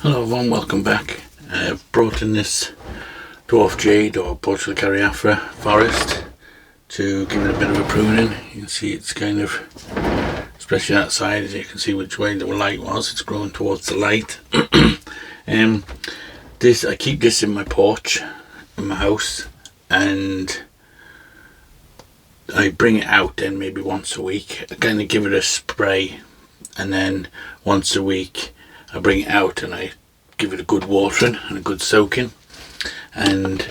Hello everyone, welcome back. I've brought in this dwarf jade or portulacaria afra forest to give it a bit of a pruning. You can see it's kind of, especially outside, as you can see which way the light was, it's growing towards the light. I keep this in my porch in my house, and I bring it out then maybe once a week. I kind of give it a spray, and then once a week I bring it out and I give it a good watering and a good soaking. And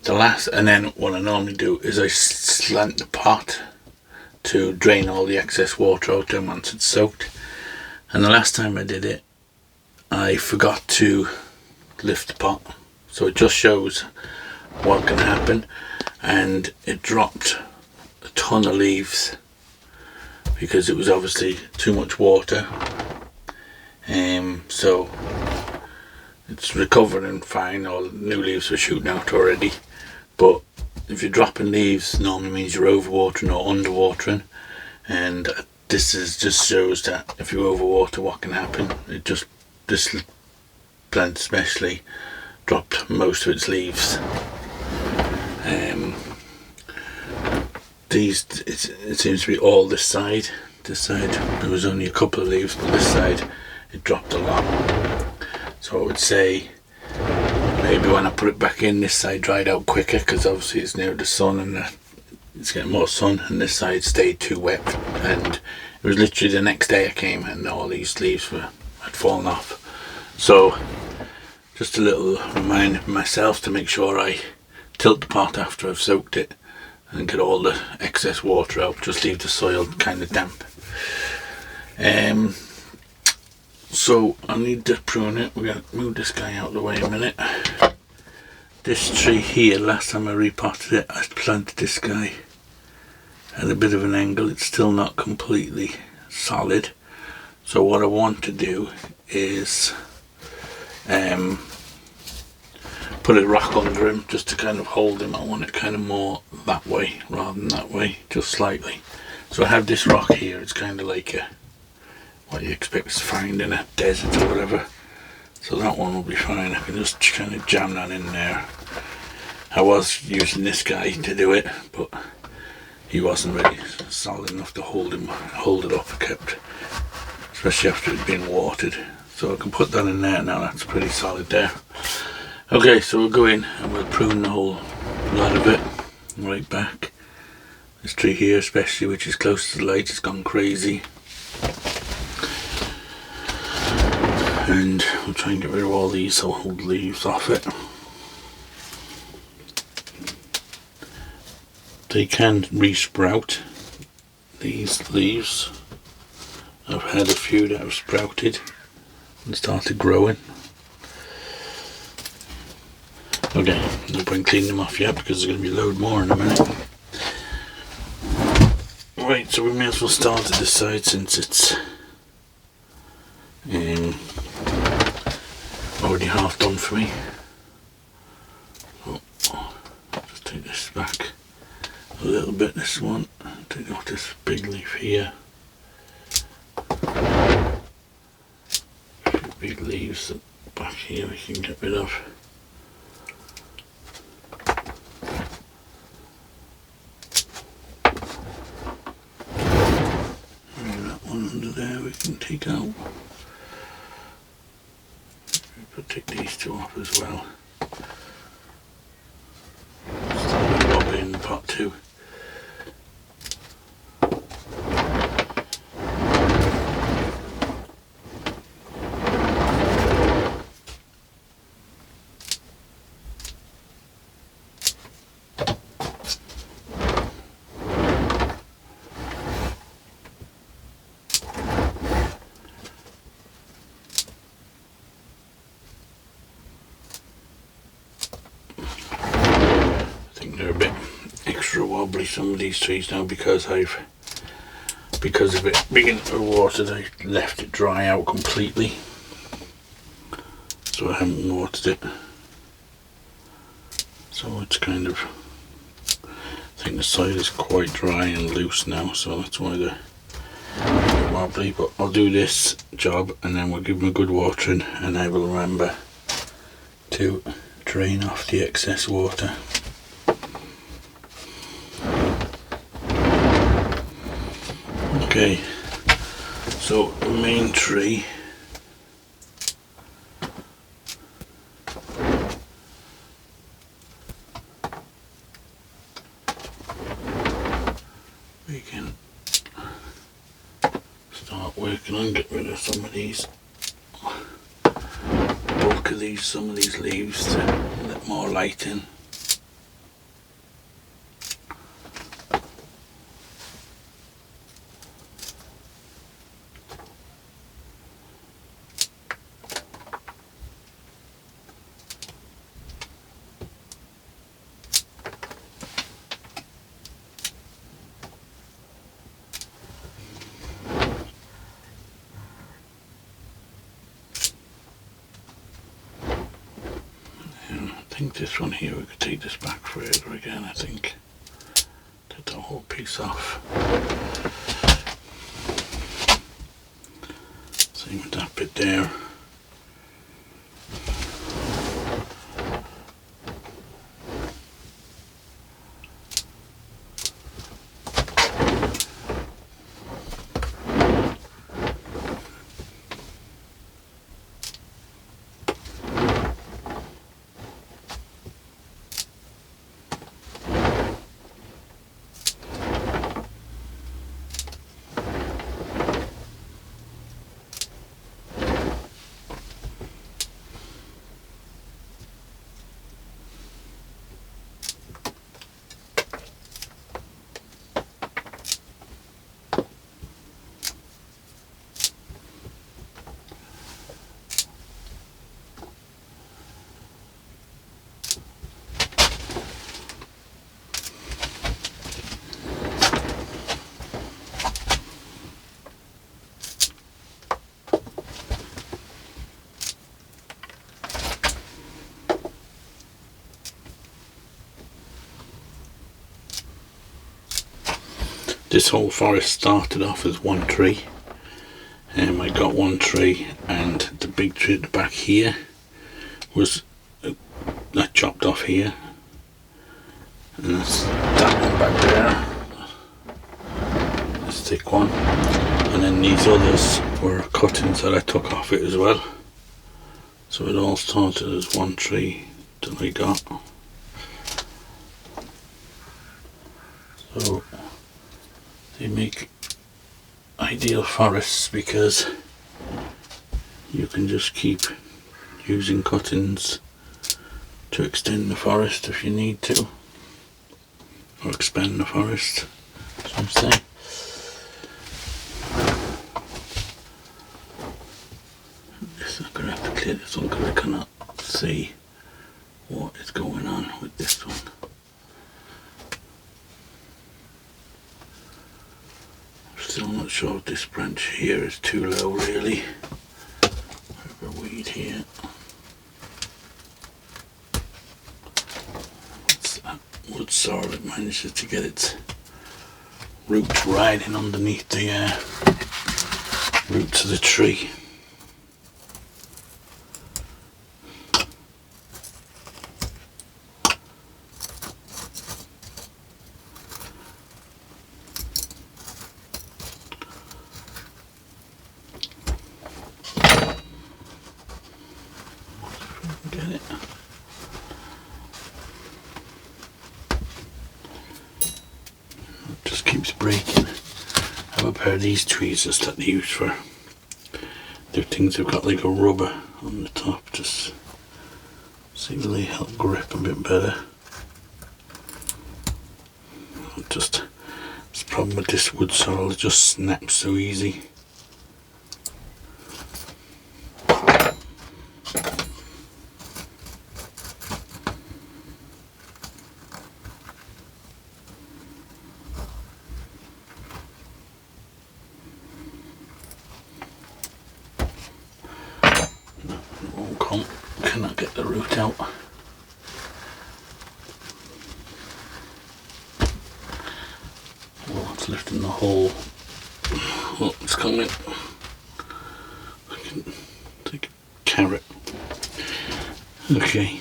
then what I normally do is I slant the pot to drain all the excess water out then once it's soaked. And the last time I did it, I forgot to lift the pot, so it just shows what can happen. And it dropped a ton of leaves because it was obviously too much water. So it's recovering fine, all the new leaves were shooting out already, but if you're dropping leaves, normally means you're overwatering or underwatering, and this just shows that if you overwater, what can happen. This plant especially dropped most of its leaves. It seems to be all this side. This side there was only a couple of leaves, but this side it dropped a lot. So I would say maybe when I put it back in, this side dried out quicker because obviously it's near the sun and it's getting more sun, and this side stayed too wet. And it was literally the next day I came and all these leaves had fallen off. So just a little reminder for myself to make sure I tilt the pot after I've soaked it and get all the excess water out. Just leave the soil kind of damp. So I need to prune it. We're going to move this guy out of the way a minute. This tree here, last time I repotted it, I planted this guy at a bit of an angle. It's still not completely solid. So what I want to do is put a rock under him just to kind of hold him. I want it kind of more that way rather than that way, just slightly. So I have this rock here. It's kind of like what you expect to find in a desert or whatever. So that one will be fine. I can just kind of jam that in there. I was using this guy to do it, but he wasn't really solid enough to hold it up. I kept, especially after it had been watered. So I can put that in there now. That's pretty solid there. Okay, so we'll go in and we'll prune the whole lot of it right back. This tree here especially, which is close to the light, has gone crazy. And we'll try and get rid of all these old leaves off it. They can resprout, these leaves. I've had a few that have sprouted and started growing. Okay, no point cleaning them off yet because there's going to be a load more in a minute. Right, so we may as well start at this side since it's already half done for me. Just take this back a little bit, this one. Take off this big leaf here. A few big leaves back here we can get rid of. And that one under there we can take out. We'll take these two off as well. Start the rubber in the pot too. They're a bit extra wobbly, some of these trees now, because of it being watered. I left it dry out completely, so I haven't watered it. So it's kind of, I think the soil is quite dry and loose now, so that's why the probably, but I'll do this job and then we'll give them a good watering, and I will remember to drain off the excess water. Okay, so the main tree, we can start working on getting rid of some of these, bulk of these, some of these leaves to let more light in. I think this one here, we could take this back further again, I think. Take the whole piece off. Same with that bit there. This whole forest started off as one tree, and I got one tree, and the big tree at the back here was I chopped off here, and that's that one back there, this thick one, and then these others were cuttings that I took off it as well. So it all started as one tree that I got. So they make ideal forests because you can just keep using cuttings to extend the forest if you need to, or expand the forest, some say. I'm going to have to clear this one because I cannot see what is going on with this one. Still not sure if this branch here is too low really. Have a weed here. What's that? Wood sorrel, it manages to get its roots riding underneath the roots of the tree. Get it. It just keeps breaking. I have a pair of these tweezers that they use for, they're things that have got like a rubber on the top, just see will they help grip a bit better. Just this problem with this wood sorrel, it just snaps so easy. Cannot get the root out. Well, it's lifting the whole Oh, it's coming. I can take a carrot. Okay.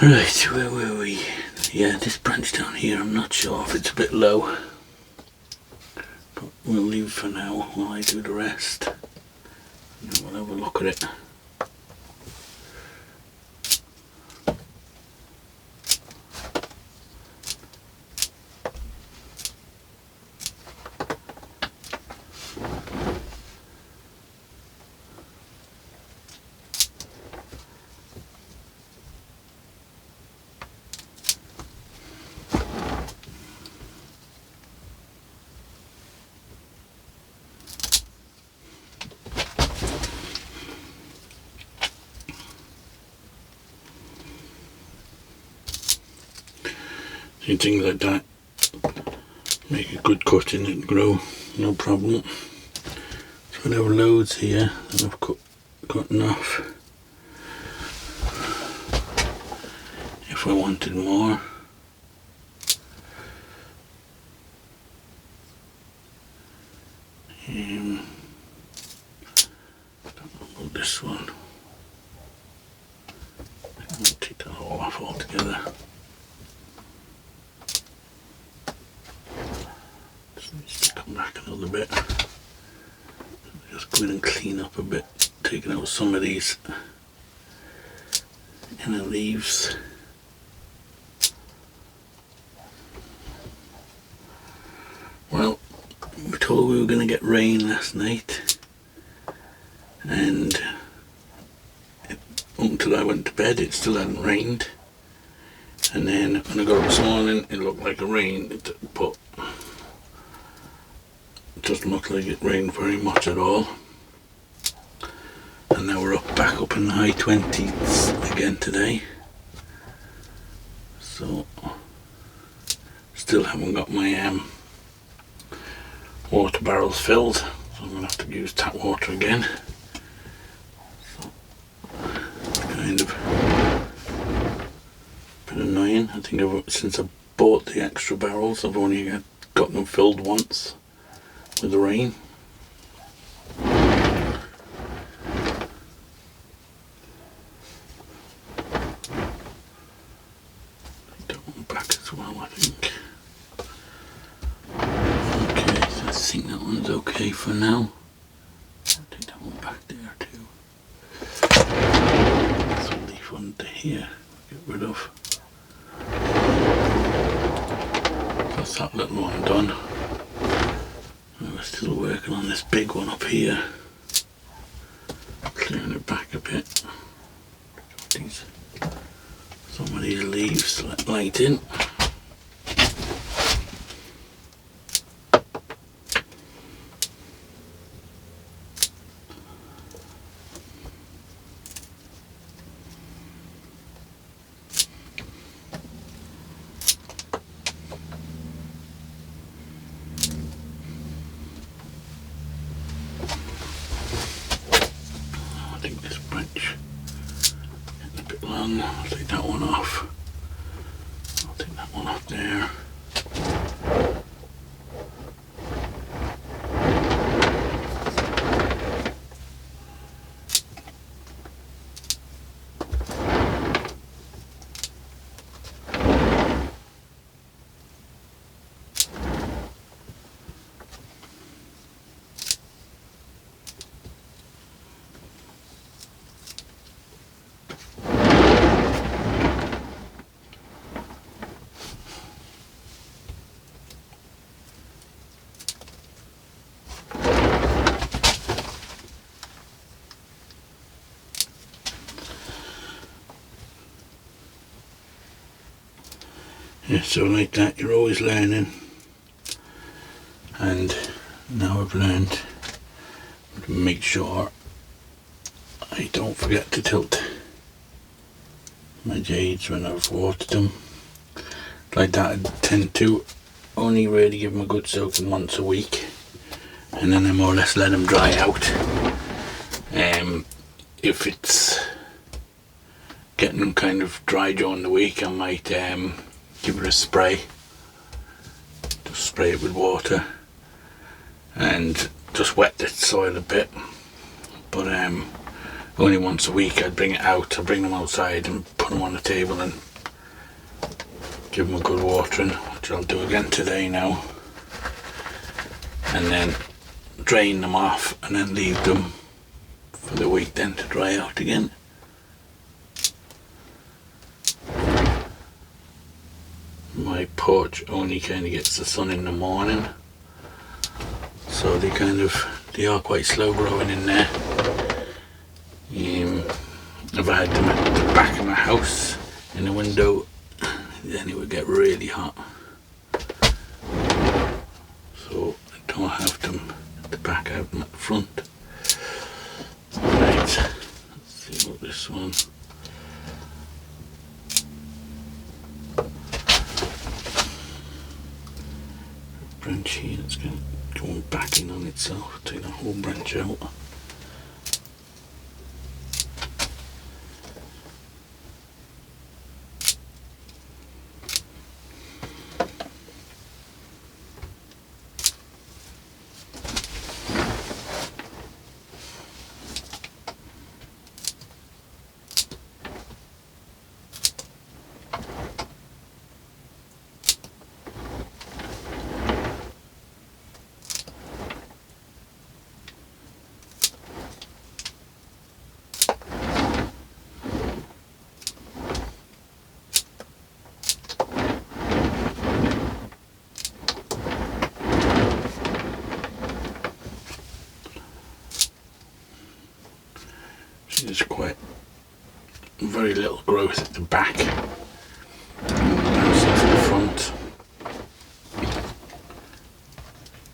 Right, where were we? Yeah, this branch down here, I'm not sure if it's a bit low. But we'll leave for now while I do the rest. And we'll have a look at it. See, things like that make a good cutting and grow, no problem. So I have loads here that I've cutting off. If I wanted more. Don't know about this one. I'll take that all off altogether. Just needs to come back a little bit. Just go in and clean up a bit, taking out some of these inner leaves. Well, we told we were going to get rain last night, and until I went to bed it still hadn't rained, and then when I got up this morning it looked like it rained, but it doesn't look like it rained very much at all. And now we're back up in the high 20s again today, so still haven't got my water barrels filled, so I'm going to have to use tap water again. So, kind of a bit annoying. I think since I bought the extra barrels I've only got them filled once with the rain. That one back as well, I think. Okay, so I think that one's okay for now. I'll take that one back there too. This will leave one to here. Get rid of. That's that little one done. We're still working on this big one up here. Clearing it back a bit. Some of these leaves light in. I think this branch is a bit long. I'll take that one off. I'll take that one off there. Yeah, so like that, you're always learning, and now I've learned to make sure I don't forget to tilt my jades when I've watered them. Like that, I tend to only really give them a good soaking once a week, and then I more or less let them dry out. If it's getting them kind of dry during the week, I might give it a spray. Just spray it with water and just wet the soil a bit. But only once a week I'd bring it out. I'd bring them outside and put them on the table and give them a good watering, which I'll do again today now. And then drain them off and then leave them for the week then to dry out again. My porch only kind of gets the sun in the morning, so they are quite slow growing in there. If I had them at the back of my house in the window, then it would get really hot. So I don't have them at the back, I have them at the front. Right, let's see what this one. Branch here, it's going back in on itself, take the whole branch out. There's quite very little growth at the back, bouncing to the front.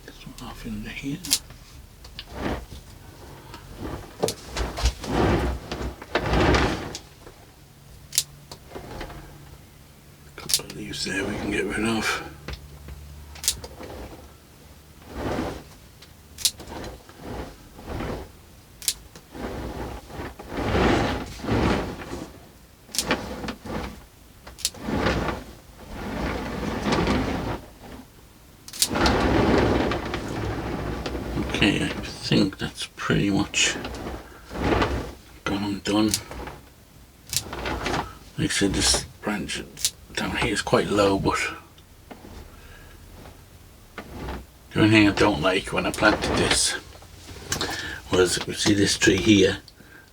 This one off into here. A couple of leaves there we can get rid of. Okay, I think that's pretty much gone and done. Like I said, this branch down here is quite low, but the only thing I don't like when I planted this was, you see this tree here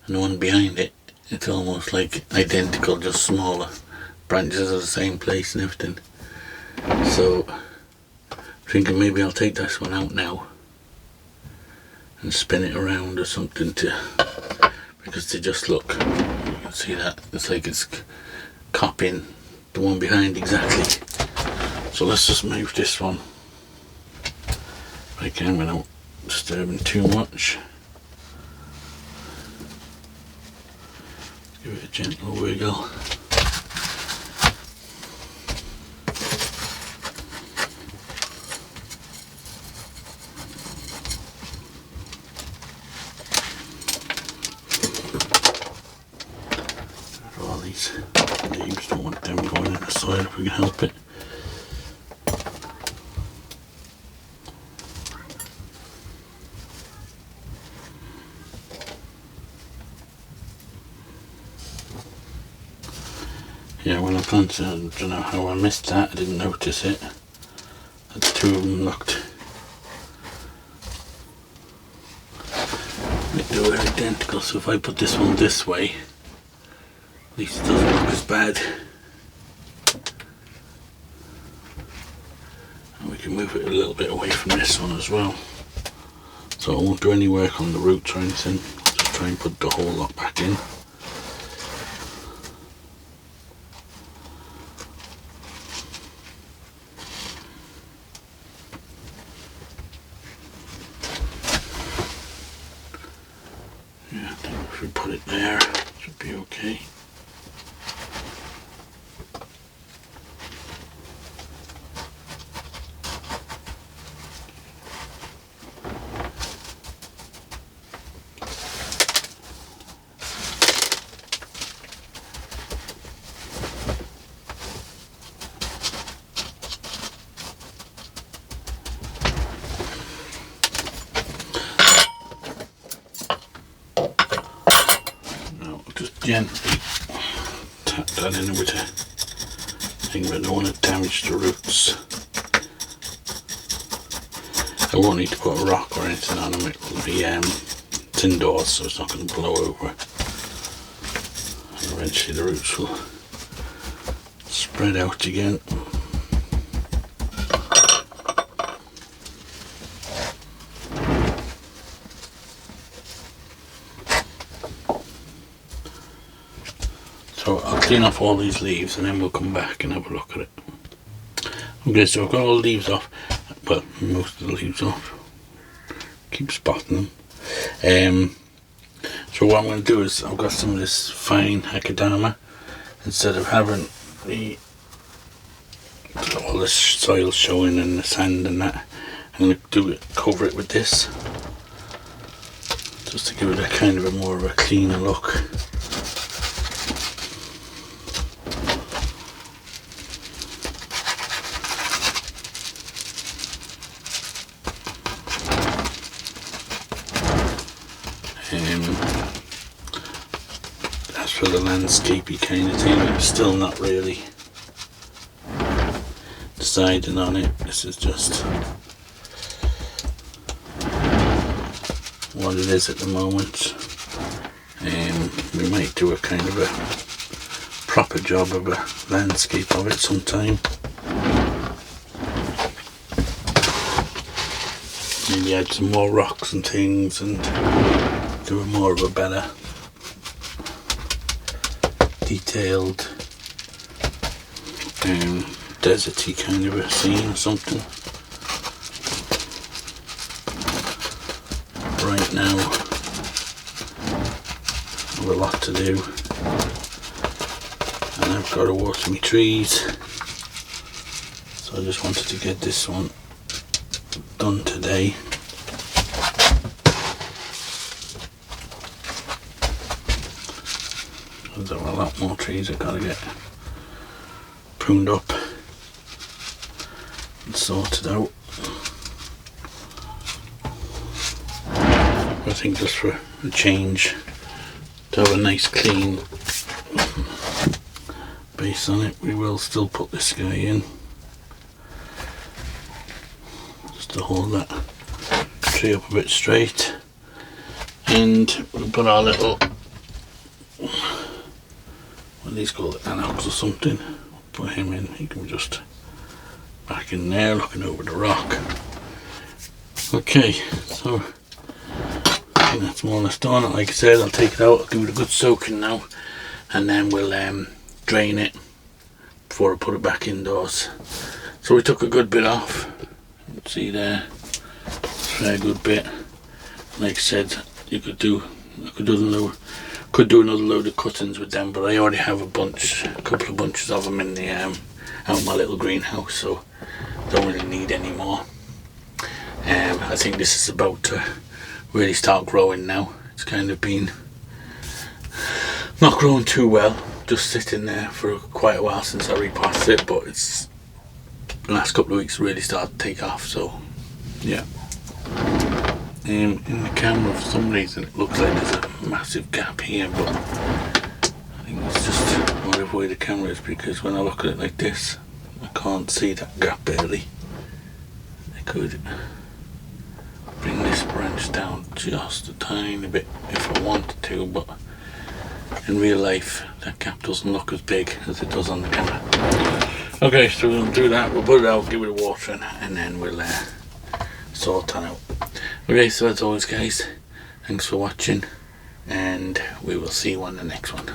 and the one behind it, it's almost like identical, just smaller. Branches are the same place and everything. So I'm thinking maybe I'll take this one out now and spin it around or something, because they just look, you can see that it's like it's copying the one behind exactly. So let's just move this one if I can without disturbing too much. Give it a gentle wiggle. Leaves, don't want them going in the soil if we can help it. Yeah, when I planted, I don't know how I missed that, I didn't notice it. The two of them looked they were identical, so if I put this one this way, at least it doesn't look as bad. And we can move it a little bit away from this one as well. So I won't do any work on the roots or anything. I'll just try and put the whole lot back in. Yeah, I think if we put it there, it should be okay. gently tap that in with a thing, but I don't want to damage the roots. I won't need to put a rock or anything on them. It will be it's indoors, so it's not going to blow over. And eventually the roots will spread out again. So I'll clean off all these leaves and then we'll come back and have a look at it. Okay, so I've got all the leaves off. Well, most of the leaves off. Keep spotting them. So what I'm going to do is I've got some of this fine akadama. Instead of having all the soil showing and the sand and that, I'm going to cover it with this, just to give it a kind of a more of a cleaner look. As for the landscapey kind of thing, I'm still not really deciding on it. This is just what it is at the moment. We might do a kind of a proper job of a landscape of it sometime. Maybe add some more rocks and things and do a more of a better detailed deserty kind of a scene or something. Right now I have a lot to do and I've got to water my trees, so I just wanted to get this one done today. There are a lot more trees I've got to get pruned up and sorted out. I think just for a change, to have a nice clean base on it, we will still put this guy in, just to hold that tree up a bit straight, and we'll put our little, what are these called, anox or something, put him in. He can just back in there looking over the rock. Okay, so I think that's more or less done. Like I said, I'll take it out, I'll give it a good soaking now, and then we'll drain it before I put it back indoors. So we took a good bit off, you can see there, it's a fair good bit. Like I said, you could do another load of cuttings with them, but I already have a couple of bunches of them in the out my little greenhouse, so don't really need any more. I think this is about to really start growing now. It's kind of been not growing too well, just sitting there for quite a while since I repotted it, but it's the last couple of weeks really started to take off, so yeah. In the camera for some reason it looks like there's a massive gap here, but I think it's just whatever way the camera is, because when I look at it like this I can't see that gap barely. I could bring this branch down just a tiny bit if I wanted to, but in real life that gap doesn't look as big as it does on the camera. Okay, so we'll do that, we'll put it out, give it a water, and then we'll sort that out. Okay, so as always guys, thanks for watching, and we will see you on the next one.